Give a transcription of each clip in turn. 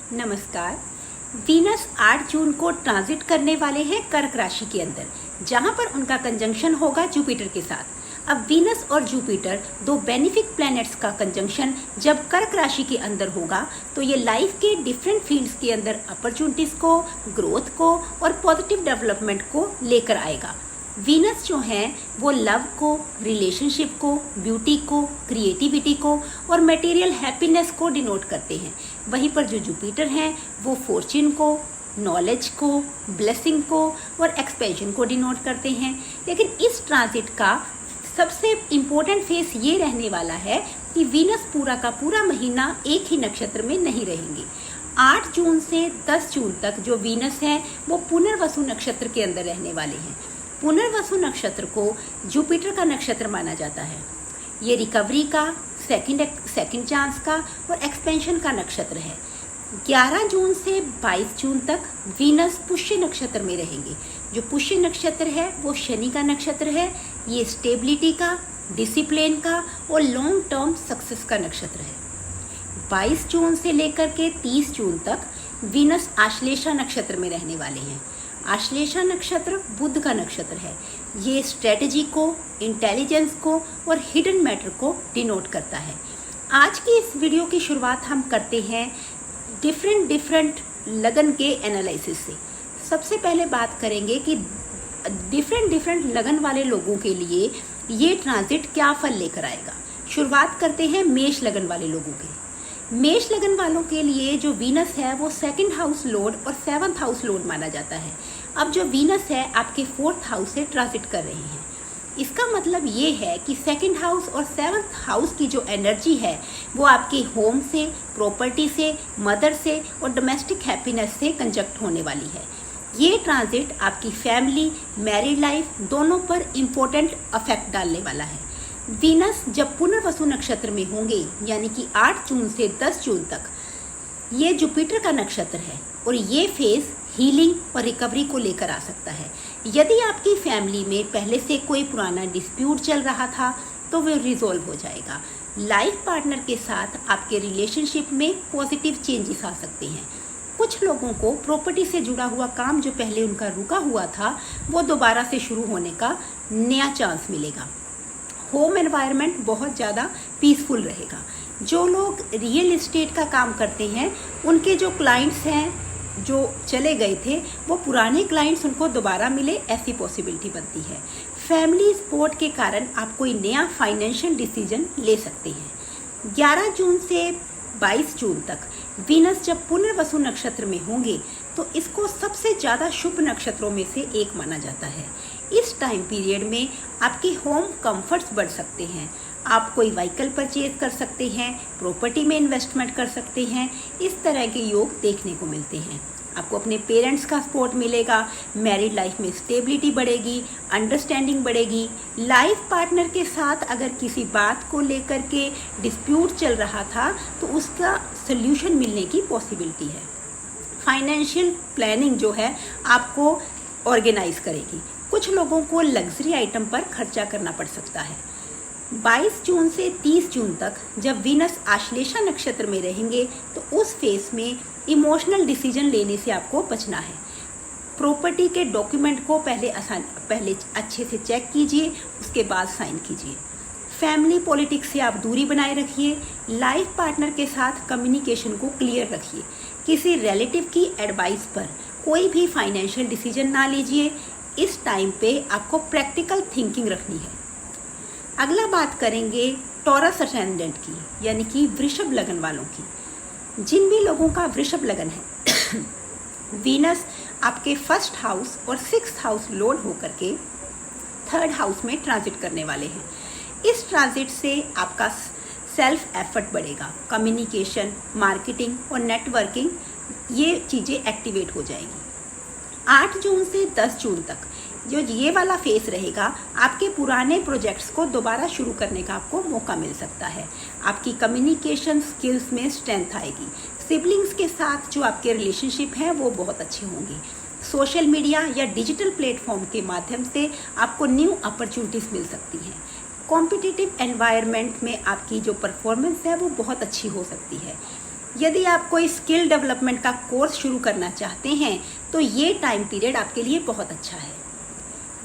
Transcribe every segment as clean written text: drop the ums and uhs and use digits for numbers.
नमस्कार। वीनस 8 जून को ट्रांजिट करने वाले हैं कर्क राशि के अंदर, जहां पर उनका कंजंक्शन होगा जुपिटर के साथ। अब वीनस और जुपिटर दो बेनिफिक प्लैनेट्स का कंजंक्शन जब कर्क राशि के अंदर होगा तो ये लाइफ के डिफरेंट फील्ड्स के अंदर अपॉर्चुनिटीज को, ग्रोथ को और पॉजिटिव डेवलपमेंट को लेकर आएगा। वीनस जो हैं वो लव को, रिलेशनशिप को, ब्यूटी को, क्रिएटिविटी को और मटेरियल हैप्पीनेस को डिनोट करते हैं। वहीं पर जो जुपिटर हैं वो फॉर्च्यून को, नॉलेज को, ब्लेसिंग को और एक्सपेंशन को डिनोट करते हैं। लेकिन इस ट्रांजिट का सबसे इम्पोर्टेंट फेस ये रहने वाला है कि वीनस पूरा का पूरा महीना एक ही नक्षत्र में नहीं रहेंगे। 8 जून से 10 जून तक जो वीनस हैं वो पुनर्वसु नक्षत्र के अंदर रहने वाले हैं। पुनर्वसु नक्षत्र को जुपिटर का नक्षत्र माना जाता है। ये रिकवरी का, सेकंड चांस का और एक्सपेंशन का नक्षत्र है। 11 जून से 22 जून तक वीनस पुष्य नक्षत्र में रहेंगे। जो पुष्य नक्षत्र है वो शनि का नक्षत्र है। ये स्टेबिलिटी का, डिसिप्लिन का और लॉन्ग टर्म सक्सेस का नक्षत्र है। 22 जून से लेकर के 30 जून तक वीनस आश्लेषा नक्षत्र में रहने वाले हैं। आश्लेषा नक्षत्र बुध का नक्षत्र है। ये स्ट्रेटजी को, इंटेलिजेंस को और हिडन मैटर को डिनोट करता है। आज की इस वीडियो की शुरुआत हम करते हैं डिफरेंट लगन के एनालिसिस से। सबसे पहले बात करेंगे कि डिफरेंट लगन वाले लोगों के लिए ये ट्रांजिट क्या फल लेकर आएगा। शुरुआत करते हैं मेष लगन वाले लोगों के। मेष लगन वालों के लिए जो वीनस है वो 2nd हाउस लॉर्ड और 7th हाउस लॉर्ड माना जाता है। अब जो वीनस है आपके 4th हाउस से ट्रांजिट कर रहे हैं। इसका मतलब ये है कि 2nd हाउस और 7th हाउस की जो एनर्जी है वो आपके होम से, प्रॉपर्टी से, मदर से और डोमेस्टिक हैप्पीनेस से कंजक्ट होने वाली है। ये ट्रांजिट आपकी फैमिली, मैरिड लाइफ दोनों पर इम्पोर्टेंट अफेक्ट डालने वाला है। वीनस जब पुनर्वसु नक्षत्र में होंगे यानी कि 8 जून से 10 जून तक, ये जुपिटर का नक्षत्र है और ये फेज हीलिंग और रिकवरी को लेकर आ सकता है। यदि आपकी फैमिली में पहले से कोई पुराना डिस्प्यूट चल रहा था तो वो रिजॉल्व हो जाएगा। लाइफ पार्टनर के साथ आपके रिलेशनशिप में पॉजिटिव चेंजेस आ सकते हैं। कुछ लोगों को प्रॉपर्टी से जुड़ा हुआ काम जो पहले उनका रुका हुआ था वो दोबारा से शुरू होने का नया चांस मिलेगा। होम एनवायरनमेंट बहुत ज़्यादा पीसफुल रहेगा। जो लोग रियल एस्टेट का काम करते हैं उनके जो क्लाइंट्स हैं जो चले गए थे वो पुराने क्लाइंट्स उनको दोबारा मिले, ऐसी पॉसिबिलिटी बनती है। फैमिली सपोर्ट के कारण आप कोई नया फाइनेंशियल डिसीजन ले सकते हैं। 11 जून से 22 जून तक वीनस जब पुनर्वसु नक्षत्र में होंगे तो इसको सबसे ज़्यादा शुभ नक्षत्रों में से एक माना जाता है। इस टाइम पीरियड में आपके होम कंफर्ट्स बढ़ सकते हैं। आप कोई व्हीकल परचेज कर सकते हैं, प्रॉपर्टी में इन्वेस्टमेंट कर सकते हैं। इस तरह के योग देखने को मिलते हैं। आपको अपने पेरेंट्स का सपोर्ट मिलेगा। मैरिड लाइफ में स्टेबिलिटी बढ़ेगी, अंडरस्टैंडिंग बढ़ेगी। लाइफ पार्टनर के साथ अगर किसी बात को लेकर के डिस्प्यूट चल रहा था तो उसका सल्यूशन मिलने की पॉसिबिलिटी है। फाइनेंशियल प्लानिंग जो है आपको ऑर्गेनाइज करेगी। कुछ लोगों को लग्जरी आइटम पर खर्चा करना पड़ सकता है। 22 जून से 30 जून तक जब वीनस आश्लेषा नक्षत्र में रहेंगे तो उस फेज में इमोशनल डिसीजन लेने से आपको बचना है। प्रॉपर्टी के डॉक्यूमेंट को पहले अच्छे से चेक कीजिए, उसके बाद साइन कीजिए। फैमिली पॉलिटिक्स से आप दूरी बनाए रखिए। लाइफ पार्टनर के साथ कम्युनिकेशन को क्लियर रखिए। किसी रिलेटिव की एडवाइस पर कोई भी फाइनेंशियल डिसीजन ना लीजिए। इस टाइम पे आपको प्रैक्टिकल थिंकिंग रखनी है। अगला बात करेंगे टॉरस असेंडेंट की, यानी कि वृषभ लगन वालों की। जिन भी लोगों का वृषभ लगन है वीनस आपके 1st हाउस और 6th हाउस लॉर्ड होकर के 3rd हाउस में ट्रांजिट करने वाले हैं। इस ट्रांजिट से आपका सेल्फ एफर्ट बढ़ेगा। कम्युनिकेशन, मार्केटिंग और नेटवर्किंग ये चीज़ें एक्टिवेट हो जाएंगी। 8 जून से 10 जून तक जो ये वाला फेस रहेगा आपके पुराने प्रोजेक्ट्स को दोबारा शुरू करने का आपको मौका मिल सकता है। आपकी कम्युनिकेशन स्किल्स में स्ट्रेंथ आएगी। सिबलिंग्स के साथ जो आपके रिलेशनशिप हैं वो बहुत अच्छे होंगे। सोशल मीडिया या डिजिटल प्लेटफॉर्म के माध्यम से आपको न्यू अपॉर्चुनिटीज़ मिल सकती हैं। कॉम्पिटिटिव एनवायरनमेंट में आपकी जो परफॉर्मेंस है वो बहुत अच्छी हो सकती है। यदि आप कोई स्किल डेवलपमेंट का कोर्स शुरू करना चाहते हैं तो ये टाइम पीरियड आपके लिए बहुत अच्छा है।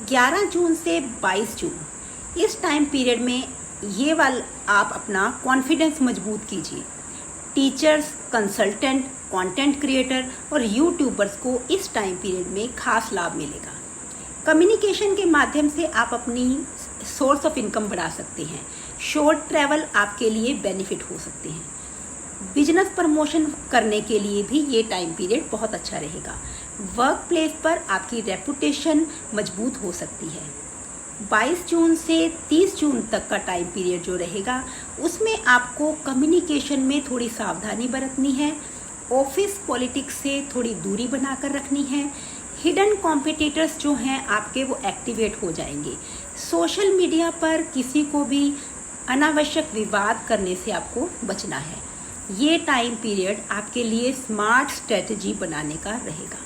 11 जून से 22 जून इस टाइम पीरियड में ये आप अपना कॉन्फिडेंस मजबूत कीजिए। टीचर्स, कंसल्टेंट, कंटेंट क्रिएटर और यूट्यूबर्स को इस टाइम पीरियड में खास लाभ मिलेगा। कम्युनिकेशन के माध्यम से आप अपनी सोर्स ऑफ इनकम बढ़ा सकते हैं। शॉर्ट ट्रैवल आपके लिए बेनिफिट हो सकते हैं। बिजनेस प्रमोशन करने के लिए भी ये टाइम पीरियड बहुत अच्छा रहेगा। वर्क प्लेस पर आपकी रेपुटेशन मजबूत हो सकती है। 22 जून से 30 जून तक का टाइम पीरियड जो रहेगा उसमें आपको कम्युनिकेशन में थोड़ी सावधानी बरतनी है। ऑफिस पॉलिटिक्स से थोड़ी दूरी बनाकर रखनी है। हिडन कॉम्पिटिटर्स जो हैं आपके वो एक्टिवेट हो जाएंगे। सोशल मीडिया पर किसी को भी अनावश्यक विवाद करने से आपको बचना है। ये टाइम पीरियड आपके लिए स्मार्ट स्ट्रेटजी बनाने का रहेगा।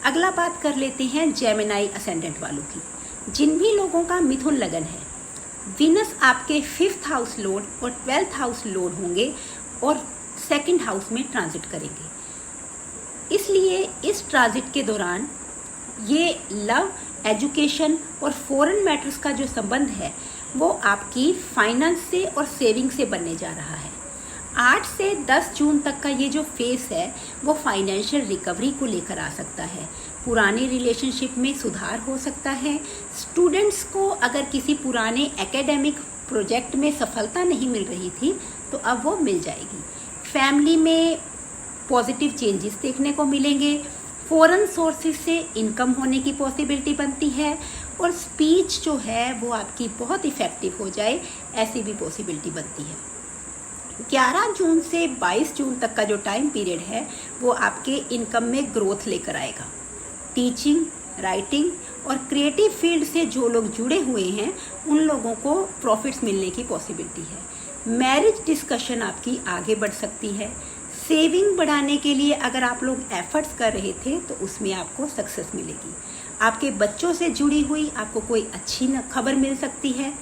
अगला बात कर लेते हैं जेमिनी असेंडेंट वालों की। जिन भी लोगों का मिथुन लगन है, वीनस आपके 5th हाउस लॉर्ड और 12th हाउस लॉर्ड होंगे और 2nd हाउस में ट्रांजिट करेंगे। इसलिए इस ट्रांजिट के दौरान ये लव, एजुकेशन और फॉरेन मैटर्स का जो संबंध है वो आपकी फाइनेंस से और सेविंग से बनने जा रहा है। 8 से 10 जून तक का ये जो फेस है वो फाइनेंशियल रिकवरी को लेकर आ सकता है। पुराने रिलेशनशिप में सुधार हो सकता है। स्टूडेंट्स को अगर किसी पुराने एकेडमिक प्रोजेक्ट में सफलता नहीं मिल रही थी तो अब वो मिल जाएगी। फैमिली में पॉजिटिव चेंजेस देखने को मिलेंगे। फॉरेन सोर्सेज से इनकम होने की पॉसिबिलिटी बनती है और स्पीच जो है वो आपकी बहुत इफ़ेक्टिव हो जाए, ऐसी भी पॉसिबिलिटी बनती है। 11 जून से 22 जून तक का जो टाइम पीरियड है वो आपके इनकम में ग्रोथ लेकर आएगा। टीचिंग, राइटिंग और क्रिएटिव फील्ड से जो लोग जुड़े हुए हैं उन लोगों को प्रॉफिट्स मिलने की पॉसिबिलिटी है। मैरिज डिस्कशन आपकी आगे बढ़ सकती है। सेविंग बढ़ाने के लिए अगर आप लोग एफर्ट्स कर रहे थे तो उसमें आपको सक्सेस मिलेगी। आपके बच्चों से जुड़ी हुई आपको कोई अच्छी खबर मिल सकती है।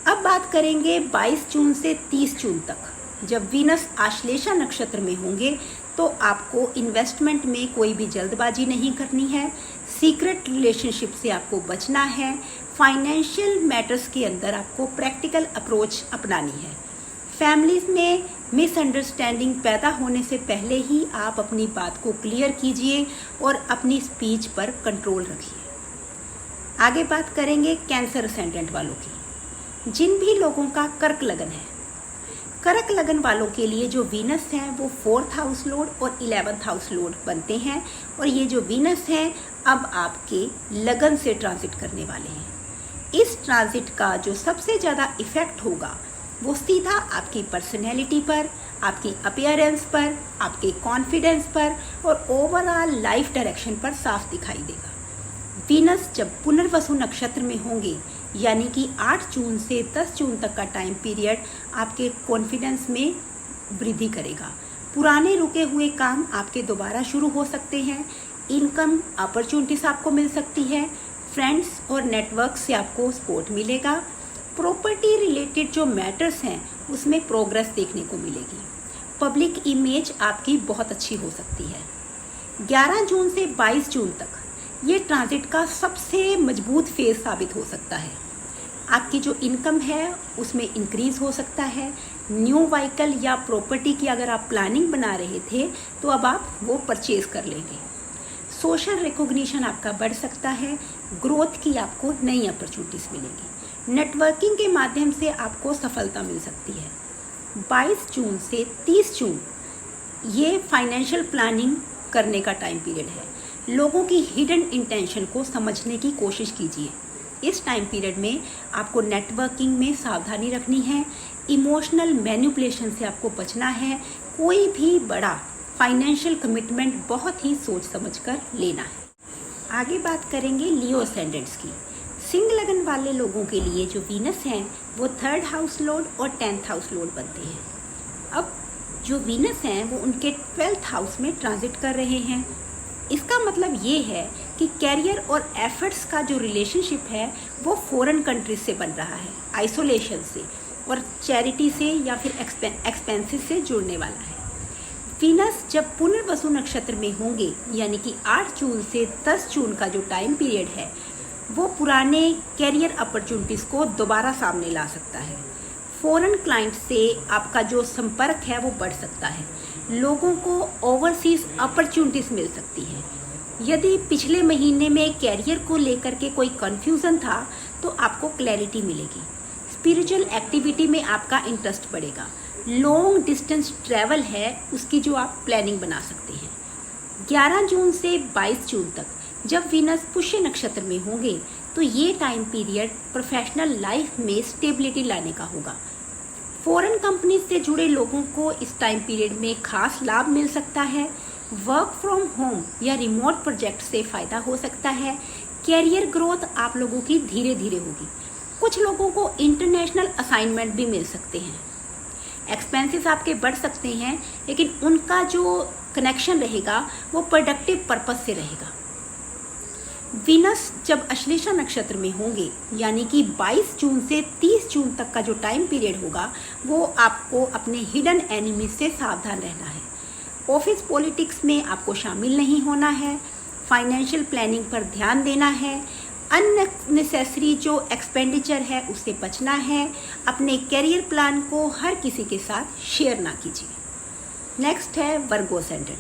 अब बात करेंगे 22 जून से 30 जून तक, जब वीनस आश्लेषा नक्षत्र में होंगे तो आपको इन्वेस्टमेंट में कोई भी जल्दबाजी नहीं करनी है। सीक्रेट रिलेशनशिप से आपको बचना है। फाइनेंशियल मैटर्स के अंदर आपको प्रैक्टिकल अप्रोच अपनानी है। फैमिलीज में मिसअंडरस्टैंडिंग पैदा होने से पहले ही आप अपनी बात को क्लियर कीजिए और अपनी स्पीच पर कंट्रोल रखिए। आगे बात करेंगे कैंसर असेंडेंट वालों की। जिन भी लोगों का कर्क लगन है, कर्क लगन वालों के लिए जो वीनस है वो 4th हाउस लॉर्ड और 11th हाउस लॉर्ड बनते हैं और ये जो वीनस है अब आपके लगन से ट्रांजिट करने वाले हैं। इस ट्रांजिट का जो सबसे ज़्यादा इफेक्ट होगा वो सीधा आपकी पर्सनैलिटी पर, आपकी अपीयरेंस पर, आपके कॉन्फिडेंस पर और ओवरऑल लाइफ डायरेक्शन पर साफ दिखाई देगा। वीनस जब पुनर्वसु नक्षत्र में होंगे यानी कि 8 जून से 10 जून तक का टाइम पीरियड आपके कॉन्फिडेंस में वृद्धि करेगा। पुराने रुके हुए काम आपके दोबारा शुरू हो सकते हैं। इनकम अपॉर्चुनिटीज आपको मिल सकती है। फ्रेंड्स और नेटवर्क से आपको सपोर्ट मिलेगा। प्रॉपर्टी रिलेटेड जो मैटर्स हैं उसमें प्रोग्रेस देखने को मिलेगी। पब्लिक इमेज आपकी बहुत अच्छी हो सकती है। 11 जून से 22 जून तक ये ट्रांजिट का सबसे मजबूत फेज साबित हो सकता है। आपकी जो इनकम है उसमें इंक्रीज़ हो सकता है। न्यू व्हीकल या प्रॉपर्टी की अगर आप प्लानिंग बना रहे थे तो अब आप वो परचेज कर लेंगे। सोशल रिकॉग्निशन आपका बढ़ सकता है। ग्रोथ की आपको नई अपॉर्चुनिटीज़ मिलेंगी। नेटवर्किंग के माध्यम से आपको सफलता मिल सकती है। 22 जून से 30 जून ये फाइनेंशियल प्लानिंग करने का टाइम पीरियड है। लोगों की हिडन इंटेंशन को समझने की कोशिश कीजिए। इस टाइम पीरियड में आपको नेटवर्किंग में सावधानी रखनी है। इमोशनल मैनिपुलेशन से आपको बचना है। कोई भी बड़ा फाइनेंशियल कमिटमेंट बहुत ही सोच समझकर लेना है। आगे बात करेंगे लियो असेंडेंट्स की। सिंह लगन वाले लोगों के लिए जो वीनस हैं वो 3rd हाउस लॉर्ड और 10th हाउस लॉर्ड बनते हैं। अब जो वीनस हैं वो उनके 12th हाउस में ट्रांजिट कर रहे हैं। इसका मतलब ये है कि कैरियर और एफर्ट्स का जो रिलेशनशिप है वो फॉरेन कंट्रीज से बन रहा है, आइसोलेशन से और चैरिटी से या फिर एक्सपेंसेस से जुड़ने वाला है। वीनस जब पुनर्वसु नक्षत्र में होंगे, यानी कि 8 जून से 10 जून का जो टाइम पीरियड है वो पुराने कैरियर अपॉर्चुनिटीज़ को दोबारा सामने ला सकता है। फॉरेन क्लाइंट से आपका जो संपर्क है वो बढ़ सकता है। लोगों को ओवरसीज अपॉर्चुनिटीज़ मिल सकती है। यदि पिछले महीने में कैरियर को लेकर के कोई कन्फ्यूज़न था तो आपको क्लैरिटी मिलेगी। स्पिरिचुअल एक्टिविटी में आपका इंटरेस्ट बढ़ेगा। लॉन्ग डिस्टेंस ट्रैवल है उसकी जो आप प्लानिंग बना सकते हैं। 11 जून से 22 जून तक जब वीनस पुष्य नक्षत्र में होंगे तो ये टाइम पीरियड प्रोफेशनल लाइफ में स्टेबिलिटी लाने का होगा। फॉरेन कंपनी से जुड़े लोगों को इस टाइम पीरियड में खास लाभ मिल सकता है। वर्क फ्रॉम होम या रिमोट प्रोजेक्ट से फ़ायदा हो सकता है। कैरियर ग्रोथ आप लोगों की धीरे धीरे होगी। कुछ लोगों को इंटरनेशनल असाइनमेंट भी मिल सकते हैं। एक्सपेंसेस आपके बढ़ सकते हैं, लेकिन उनका जो कनेक्शन रहेगा वो प्रोडक्टिव पर्पस से रहेगा। वीनस जब अश्लेषा नक्षत्र में होंगे, यानी कि 22 जून से 30 जून तक का जो टाइम पीरियड होगा वो आपको अपने हिडन एनिमी से सावधान रहना है। ऑफिस पॉलिटिक्स में आपको शामिल नहीं होना है। फाइनेंशियल प्लानिंग पर ध्यान देना है। अननेसेसरी जो एक्सपेंडिचर है उससे बचना है। अपने करियर प्लान को हर किसी के साथ शेयर ना कीजिए। नेक्स्ट है वर्गो असेंडेंट।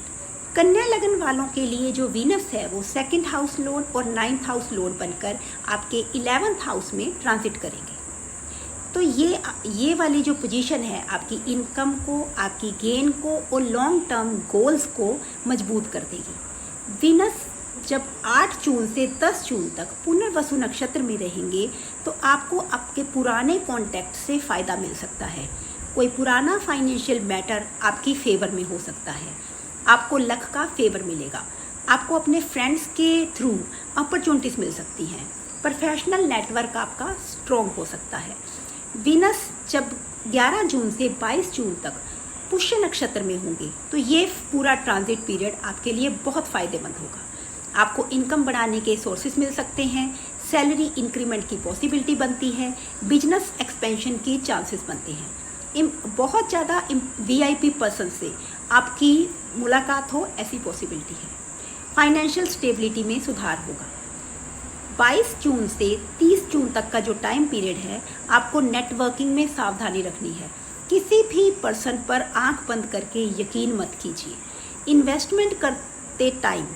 कन्या लगन वालों के लिए जो वीनस है वो 2nd हाउस लॉर्ड और 9th हाउस लॉर्ड बनकर आपके 11th हाउस में ट्रांजिट करेंगे। तो ये वाली जो पोजीशन है आपकी इनकम को, आपकी गेन को और लॉन्ग टर्म गोल्स को मजबूत कर देगी। वीनस जब 8 जून से 10 जून तक पुनर्वसु नक्षत्र में रहेंगे तो आपको आपके पुराने कॉन्टैक्ट से फ़ायदा मिल सकता है। कोई पुराना फाइनेंशियल मैटर आपकी फेवर में हो सकता है। आपको लक का फेवर मिलेगा। आपको अपने फ्रेंड्स के थ्रू अपॉर्चुनिटीज़ मिल सकती हैं। प्रोफेशनल नेटवर्क आपका स्ट्रॉन्ग हो सकता है। वीनस जब 11 जून से 22 जून तक पुष्य नक्षत्र में होंगे तो ये पूरा ट्रांजिट पीरियड आपके लिए बहुत फ़ायदेमंद होगा। आपको इनकम बढ़ाने के सोर्सेज मिल सकते हैं। सैलरी इंक्रीमेंट की पॉसिबिलिटी बनती है। बिजनेस एक्सपेंशन की चांसेस बनते हैं। बहुत ज़्यादा VIP पर्सन से आपकी मुलाकात हो ऐसी पॉसिबिलिटी है। फाइनेंशियल स्टेबिलिटी में सुधार होगा। 22 जून से 30 जून तक का जो टाइम पीरियड है आपको नेटवर्किंग में सावधानी रखनी है। किसी भी पर्सन पर आंख बंद करके यकीन मत कीजिए। इन्वेस्टमेंट करते टाइम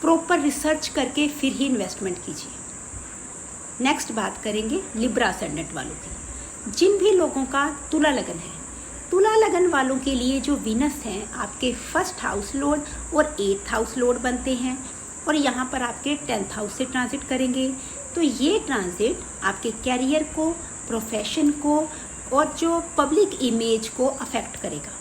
प्रॉपर रिसर्च करके फिर ही इन्वेस्टमेंट कीजिए। नेक्स्ट बात करेंगे लिब्रा असेंडेंट वालों की। जिन भी लोगों का तुला लगन है, तुला लगन वालों के लिए जो वीनस हैं आपके 1st हाउस लॉर्ड और 8th हाउस लॉर्ड बनते हैं और यहाँ पर आपके 10th हाउस से ट्रांजिट करेंगे। तो ये ट्रांजिट आपके कैरियर को, प्रोफेशन को और जो पब्लिक इमेज को अफेक्ट करेगा।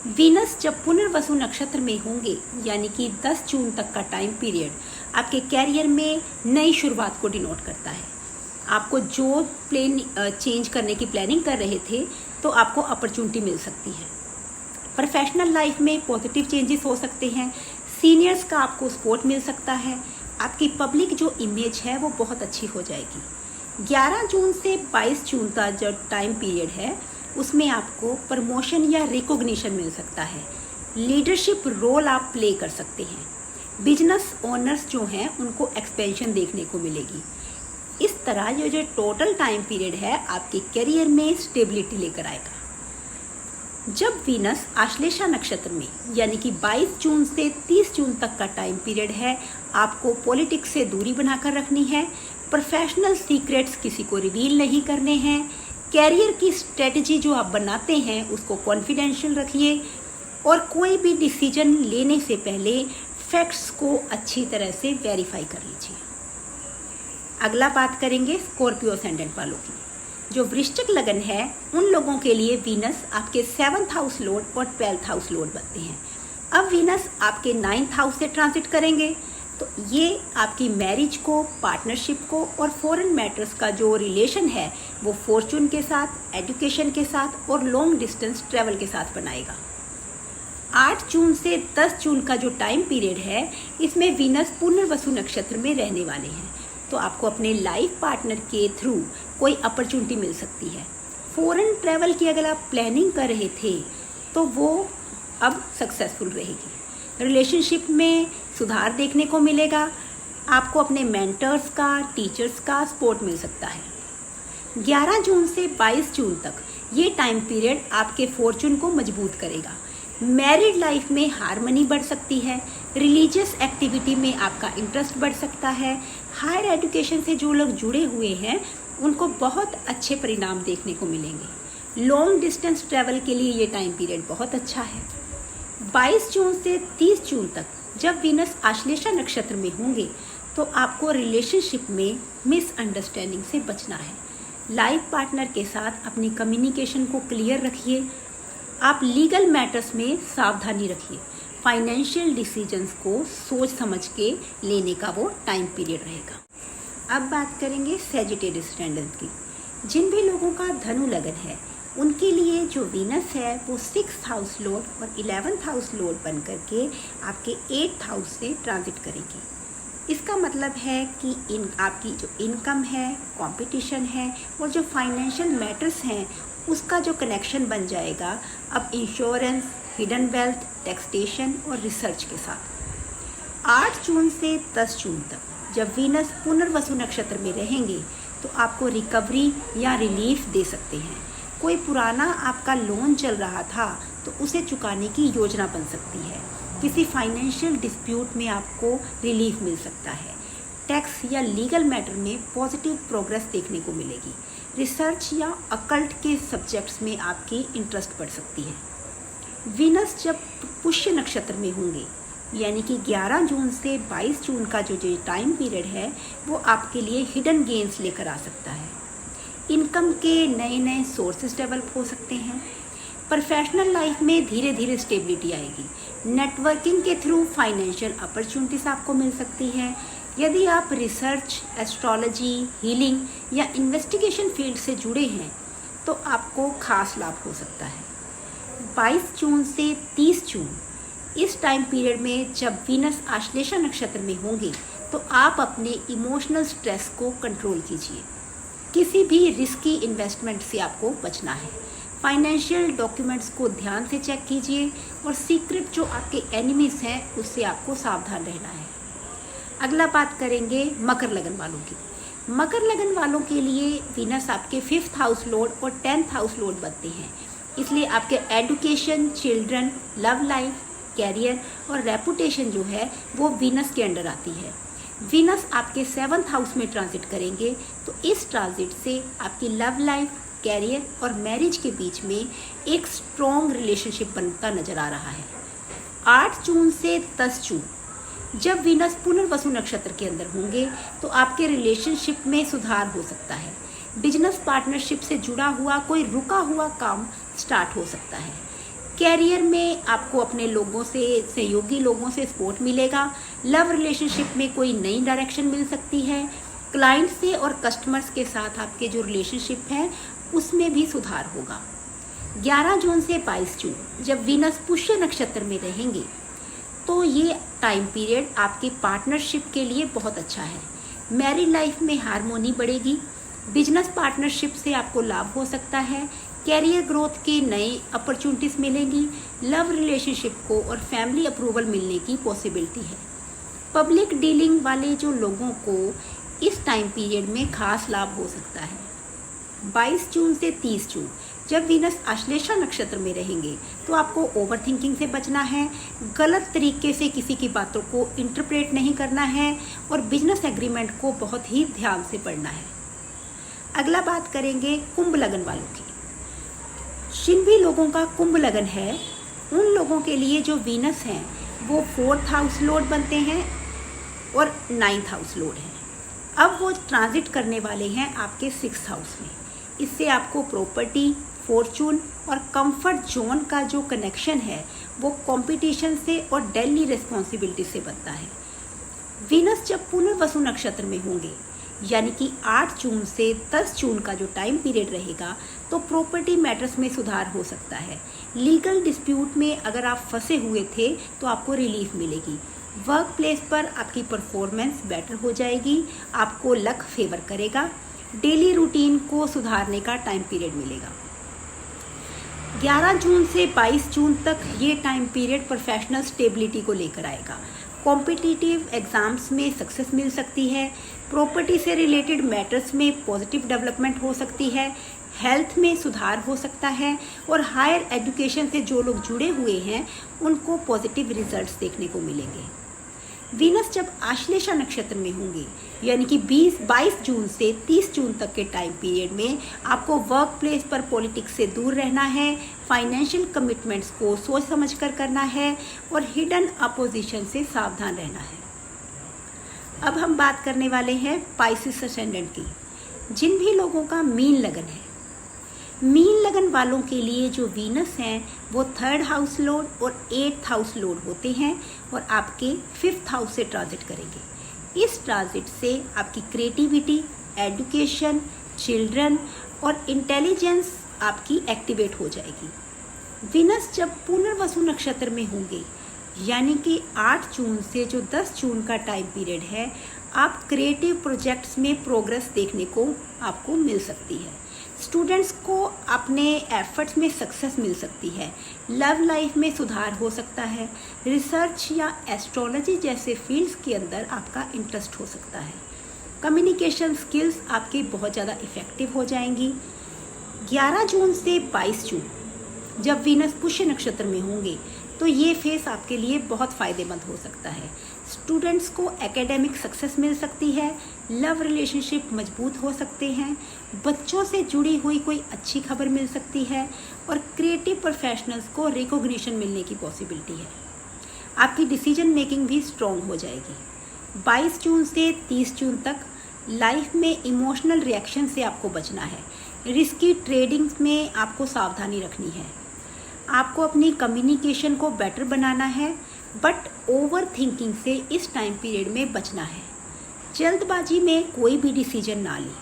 वीनस जब पुनर्वसु नक्षत्र में होंगे, यानी कि 10 जून तक का टाइम पीरियड आपके कैरियर में नई शुरुआत को डिनोट करता है। आपको जो प्लेन चेंज करने की प्लानिंग कर रहे थे तो आपको अपॉर्चुनिटी मिल सकती है। प्रोफेशनल लाइफ में पॉजिटिव चेंजेस हो सकते हैं। सीनियर्स का आपको सपोर्ट मिल सकता है। आपकी पब्लिक जो इमेज है वो बहुत अच्छी हो जाएगी। 11 जून से 22 जून का जो टाइम पीरियड है उसमें आपको प्रमोशन या रिकॉग्निशन मिल सकता है। लीडरशिप रोल आप प्ले कर सकते हैं। बिजनेस ओनर्स जो हैं उनको एक्सपेंशन देखने को मिलेगी। इस तरह ये जो टोटल टाइम पीरियड है आपके करियर में स्टेबिलिटी लेकर आएगा। जब वीनस आश्लेषा नक्षत्र में, यानी कि 22 जून से 30 जून तक का टाइम पीरियड है, आपको पॉलिटिक्स से दूरी बनाकर रखनी है। प्रोफेशनल सीक्रेट्स किसी को रिवील नहीं करने हैं। कैरियर की स्ट्रेटजी जो आप बनाते हैं उसको कॉन्फिडेंशियल रखिए और कोई भी डिसीजन लेने से पहले फैक्ट्स को अच्छी तरह से वेरीफाई कर लीजिए। अगला बात करेंगे स्कॉर्पियो असेंडेंट वालों की। जो वृश्चिक लगन है उन लोगों के लिए वीनस आपके 7th हाउस लॉर्ड और 12th हाउस लॉर्ड बनते हैं। अब वीनस आपके 9th हाउस से ट्रांजिट करेंगे तो ये आपकी मैरिज को, पार्टनरशिप को और फॉरेन मैटर्स का जो रिलेशन है वो फॉर्चून के साथ, एजुकेशन के साथ और लॉन्ग डिस्टेंस ट्रैवल के साथ बनाएगा। 8 जून से 10 जून का जो टाइम पीरियड है इसमें वीनस पुनर्वसु नक्षत्र में रहने वाले हैं, तो आपको अपने लाइफ पार्टनर के थ्रू कोई अपॉर्चुनिटी मिल सकती है। फॉरेन ट्रैवल की अगर आप प्लानिंग कर रहे थे तो वो अब सक्सेसफुल रहेगी। रिलेशनशिप में सुधार देखने को मिलेगा। आपको अपने मेंटर्स का, टीचर्स का सपोर्ट मिल सकता है। 11 जून से 22 जून तक ये टाइम पीरियड आपके फॉर्चून को मजबूत करेगा। मैरिड लाइफ में हार्मनी बढ़ सकती है। रिलीजियस एक्टिविटी में आपका इंटरेस्ट बढ़ सकता है। हायर एजुकेशन से जो लोग जुड़े हुए हैं उनको बहुत अच्छे परिणाम देखने को मिलेंगे। लॉन्ग डिस्टेंस ट्रैवल के लिए ये टाइम पीरियड बहुत अच्छा है। 22 जून से 30 जून तक जब वीनस आश्लेषा नक्षत्र में होंगे तो आपको रिलेशनशिप में मिसअंडरस्टैंडिंग से बचना है। लाइफ पार्टनर के साथ अपनी कम्युनिकेशन को क्लियर रखिए। आप लीगल मैटर्स में सावधानी रखिए। फाइनेंशियल डिसीजंस को सोच समझ के लेने का वो टाइम पीरियड रहेगा। अब बात करेंगे सैजिटेरियस ट्रायंगल की। जिन भी लोगों का धनु लगन है उनके लिए जो वीनस है वो 6th हाउस लॉर्ड और 11th हाउस लॉर्ड बन करके आपके 8th हाउस से ट्रांजिट करेगी। इसका मतलब है कि आपकी जो इनकम है, कंपटीशन है और जो फाइनेंशियल मैटर्स हैं उसका जो कनेक्शन बन जाएगा अब इंश्योरेंस, हिडन वेल्थ, टैक्सेशन और रिसर्च के साथ। 8 जून से 10 जून तक जब वीनस पुनर्वसु नक्षत्र में रहेंगे तो आपको रिकवरी या रिलीफ दे सकते हैं। कोई पुराना आपका लोन चल रहा था तो उसे चुकाने की योजना बन सकती है। किसी फाइनेंशियल डिस्प्यूट में आपको रिलीफ मिल सकता है। टैक्स या लीगल मैटर में पॉजिटिव प्रोग्रेस देखने को मिलेगी। रिसर्च या अकल्ट के सब्जेक्ट्स में आपकी इंटरेस्ट बढ़ सकती है। वीनस जब पुष्य नक्षत्र में होंगे यानी कि 11 जून से 22 जून का जो टाइम पीरियड है वो आपके लिए हिडन गेन्स लेकर आ सकता है। इनकम के नए नए सोर्सेज डेवलप हो सकते हैं। प्रोफेशनल लाइफ में धीरे धीरे स्टेबिलिटी आएगी। नेटवर्किंग के थ्रू फाइनेंशियल अपॉर्चुनिटीज आपको मिल सकती है। यदि आप रिसर्च, एस्ट्रोलॉजी, हीलिंग या इन्वेस्टिगेशन फील्ड से जुड़े हैं तो आपको खास लाभ हो सकता है। 22 जून से 30 जून इस टाइम पीरियड में जब वीनस आश्लेषा नक्षत्र में होंगे तो आप अपने इमोशनल स्ट्रेस को कंट्रोल कीजिए। किसी भी रिस्की इन्वेस्टमेंट से आपको बचना है। फाइनेंशियल डॉक्यूमेंट्स को ध्यान से चेक कीजिए और सीक्रेट जो आपके एनिमीज हैं उससे आपको सावधान रहना है। अगला बात करेंगे मकर लगन वालों की। मकर लगन वालों के लिए वीनस आपके 5th हाउस लॉर्ड और 10th हाउस लॉर्ड बनते हैं, इसलिए आपके education, children, love life, career और रेपुटेशन जो है वो वीनस के अंडर आती है। वीनस आपके 7th हाउस में ट्रांजिट करेंगे तो इस ट्रांजिट से आपकी लव लाइफ, कैरियर और मैरिज के बीच में एक स्ट्रॉन्ग रिलेशनशिप बनता नजर आ रहा है। 8 जून से 10 जून जब वीनस पुनर्वसु नक्षत्र के अंदर होंगे तो आपके रिलेशनशिप में सुधार हो सकता है। बिजनेस पार्टनरशिप से जुड़ा हुआ कोई रुका हुआ काम स्टार्ट हो सकता है। कैरियर में आपको अपने लोगों से, सहयोगी लोगों से सपोर्ट मिलेगा। लव रिलेशनशिप में कोई नई डायरेक्शन मिल सकती है। क्लाइंट से और कस्टमर्स के साथ आपके जो रिलेशनशिप है उसमें भी सुधार होगा। 11 जून से 22 जून जब वीनस पुष्य नक्षत्र में रहेंगे तो ये टाइम पीरियड आपके पार्टनरशिप के लिए बहुत अच्छा है। मैरिड लाइफ में हार्मोनी बढ़ेगी। बिजनेस पार्टनरशिप से आपको लाभ हो सकता है। कैरियर ग्रोथ के नए अपॉर्चुनिटीज मिलेंगी। लव रिलेशनशिप को और फैमिली अप्रूवल मिलने की पॉसिबिलिटी है। पब्लिक डीलिंग वाले जो लोगों को इस टाइम पीरियड में खास लाभ हो सकता है। 22 जून से 30 जून जब वीनस आश्लेषा नक्षत्र में रहेंगे तो आपको ओवर थिंकिंग से बचना है। गलत तरीके से किसी की बातों को इंटरप्रेट नहीं करना है और बिजनेस एग्रीमेंट को बहुत ही ध्यान से पढ़ना है। अगला बात करेंगे कुंभ लगन वालों की। जिन भी लोगों का कुंभ लगन है उन लोगों के लिए जो वीनस हैं वो 4th हाउस लॉर्ड बनते हैं और 9th हाउस लॉर्ड हैं। अब वो ट्रांजिट करने वाले हैं आपके 6th हाउस में। इससे आपको प्रॉपर्टी, फॉर्चून और कंफर्ट जोन का जो कनेक्शन है वो कंपटीशन से और डेली रिस्पॉन्सिबिलिटी से बनता है। वीनस जब पुनर्वसु नक्षत्र में होंगे यानी कि 8 जून से 10 जून का जो टाइम पीरियड रहेगा तो प्रॉपर्टी मैटर्स में सुधार हो सकता है। लीगल डिस्प्यूट में अगर आप फंसे हुए थे तो आपको रिलीफ मिलेगी। वर्क प्लेस पर आपकी परफॉर्मेंस बेटर हो जाएगी। आपको लक फेवर करेगा। डेली रूटीन को सुधारने का टाइम पीरियड मिलेगा। 11 जून से 22 जून तक ये टाइम पीरियड प्रोफेशनल स्टेबिलिटी को लेकर आएगा। कॉम्पिटिटिव एग्ज़ाम्स में सक्सेस मिल सकती है, प्रॉपर्टी से रिलेटेड मैटर्स में पॉजिटिव डेवलपमेंट हो सकती है, हेल्थ में सुधार हो सकता है और हायर एजुकेशन से जो लोग जुड़े हुए हैं उनको पॉजिटिव रिजल्ट्स देखने को मिलेंगे। वीनस जब आश्लेषा नक्षत्र में होंगे यानी कि 22 जून से 30 जून तक के टाइम पीरियड में आपको वर्क प्लेस पर पॉलिटिक्स से दूर रहना है, फाइनेंशियल कमिटमेंट्स को सोच समझ कर करना है और हिडन अपोजिशन से सावधान रहना है। अब हम बात करने वाले हैं पाइसेस असेंडेंट की। जिन भी लोगों का मीन लगन है, मीन लगन वालों के लिए जो वीनस हैं वो 3rd हाउस लॉर्ड और 8th हाउस लॉर्ड होते हैं और आपके 5th हाउस से ट्रांजिट करेंगे। इस ट्रांजिट से आपकी क्रिएटिविटी, एजुकेशन, चिल्ड्रन और इंटेलिजेंस आपकी एक्टिवेट हो जाएगी। वीनस जब पुनर्वसु नक्षत्र में होंगे यानी कि 8 जून से जो 10 जून का टाइम पीरियड है, आप क्रिएटिव प्रोजेक्ट्स में प्रोग्रेस देखने को आपको मिल सकती है। स्टूडेंट्स को अपने एफर्ट्स में सक्सेस मिल सकती है, लव लाइफ में सुधार हो सकता है, रिसर्च या एस्ट्रोलॉजी जैसे फील्ड्स के अंदर आपका इंटरेस्ट हो सकता है। कम्युनिकेशन स्किल्स आपकी बहुत ज़्यादा इफ़ेक्टिव हो जाएंगी। 11 जून से 22 जून जब वीनस पुष्य नक्षत्र में होंगे तो ये फेस आपके लिए बहुत फ़ायदेमंद हो सकता है। स्टूडेंट्स को एकेडमिक सक्सेस मिल सकती है, लव रिलेशनशिप मजबूत हो सकते हैं, बच्चों से जुड़ी हुई कोई अच्छी खबर मिल सकती है और क्रिएटिव प्रोफेशनल्स को रिकॉग्निशन मिलने की पॉसिबिलिटी है। आपकी डिसीजन मेकिंग भी स्ट्रॉन्ग हो जाएगी। 22 जून से 30 जून तक लाइफ में इमोशनल रिएक्शन से आपको बचना है। रिस्की ट्रेडिंग में आपको सावधानी रखनी है। आपको अपनी कम्युनिकेशन को बेटर बनाना है, बट ओवर थिंकिंग से इस टाइम पीरियड में बचना है। जल्दबाजी में कोई भी डिसीजन ना लें।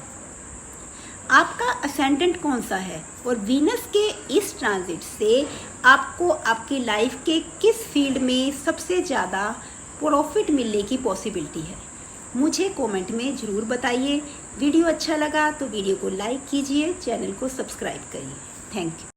आपका असेंडेंट कौन सा है और वीनस के इस ट्रांजिट से आपको आपकी लाइफ के किस फील्ड में सबसे ज़्यादा प्रॉफिट मिलने की पॉसिबिलिटी है, मुझे कमेंट में ज़रूर बताइए। वीडियो अच्छा लगा तो वीडियो को लाइक कीजिए, चैनल को सब्सक्राइब करिए। Thank you.